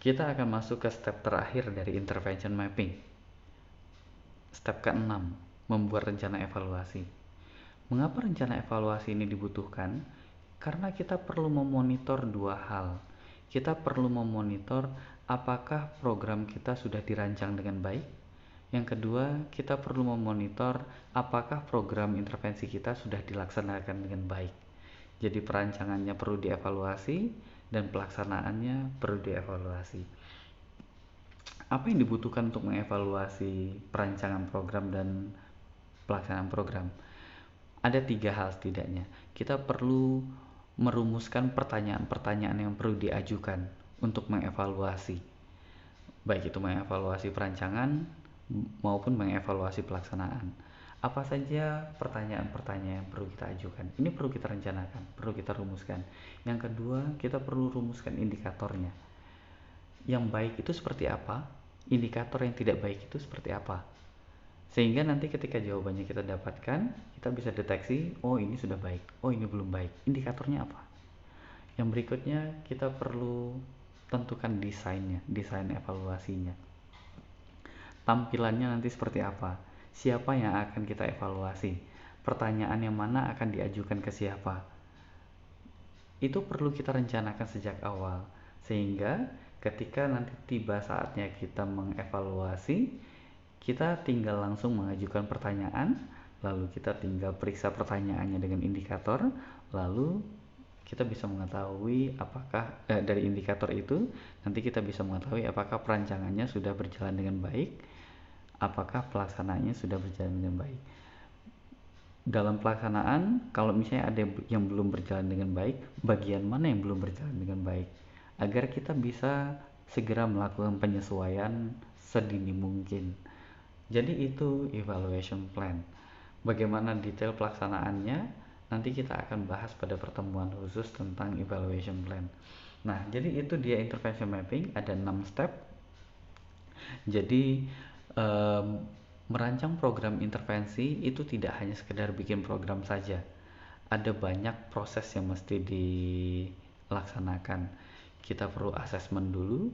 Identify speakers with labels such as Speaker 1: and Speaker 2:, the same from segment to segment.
Speaker 1: Kita akan masuk ke step terakhir dari intervention mapping. Step ke-6, membuat rencana evaluasi. Mengapa rencana evaluasi ini dibutuhkan? Karena kita perlu memonitor dua hal. Kita perlu memonitor apakah program kita sudah dirancang dengan baik. Yang kedua, kita perlu memonitor apakah program intervensi kita sudah dilaksanakan dengan baik. Jadi perancangannya perlu dievaluasi dan pelaksanaannya perlu dievaluasi. Apa yang dibutuhkan untuk mengevaluasi perancangan program dan pelaksanaan program? Ada 3 hal setidaknya. Kita perlu merumuskan pertanyaan-pertanyaan yang perlu diajukan untuk mengevaluasi, baik itu mengevaluasi perancangan maupun mengevaluasi pelaksanaan. Apa saja pertanyaan-pertanyaan yang perlu kita ajukan? Ini perlu kita rencanakan, perlu kita rumuskan. Yang kedua, kita perlu rumuskan indikatornya. Yang baik itu seperti apa? Indikator yang tidak baik itu seperti apa? Sehingga nanti ketika jawabannya kita dapatkan, kita bisa deteksi, oh ini sudah baik, oh ini belum baik. Indikatornya apa? Yang berikutnya kita perlu tentukan desainnya, desain evaluasinya. Tampilannya nanti seperti apa? Siapa yang akan kita evaluasi? Pertanyaan yang mana akan diajukan ke siapa? Itu perlu kita rencanakan sejak awal, sehingga ketika nanti tiba saatnya kita mengevaluasi, kita tinggal langsung mengajukan pertanyaan, lalu kita tinggal periksa pertanyaannya dengan indikator, lalu kita bisa mengetahui apakah dari indikator itu nanti kita bisa mengetahui apakah perancangannya sudah berjalan dengan baik, apakah pelaksanaannya sudah berjalan dengan baik. Dalam pelaksanaan, kalau misalnya ada yang belum berjalan dengan baik, bagian mana yang belum berjalan dengan baik, agar kita bisa segera melakukan penyesuaian sedini mungkin. Jadi itu evaluation plan. Bagaimana detail pelaksanaannya, nanti kita akan bahas pada pertemuan khusus tentang evaluation plan. Nah, jadi itu dia intervention mapping, ada 6 step. Jadi merancang program intervensi itu tidak hanya sekedar bikin program saja. Ada banyak proses yang mesti dilaksanakan. Kita perlu assessment dulu,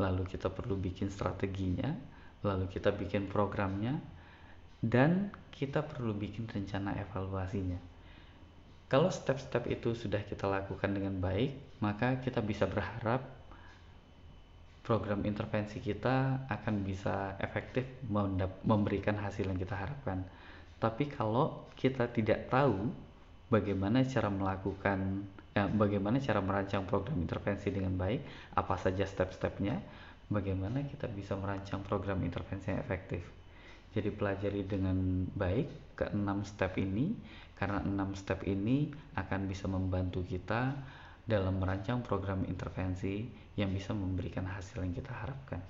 Speaker 1: lalu kita perlu bikin strateginya, lalu kita bikin programnya, dan kita perlu bikin rencana evaluasinya. Kalau step-step itu sudah kita lakukan dengan baik, maka kita bisa berharap program intervensi kita akan bisa efektif memberikan hasil yang kita harapkan. Tapi kalau kita tidak tahu bagaimana cara bagaimana cara merancang program intervensi dengan baik, apa saja step-stepnya, bagaimana kita bisa merancang program intervensi yang efektif. Jadi pelajari dengan baik ke-6 step ini, karena 6 step ini akan bisa membantu kita dalam merancang program intervensi yang bisa memberikan hasil yang kita harapkan.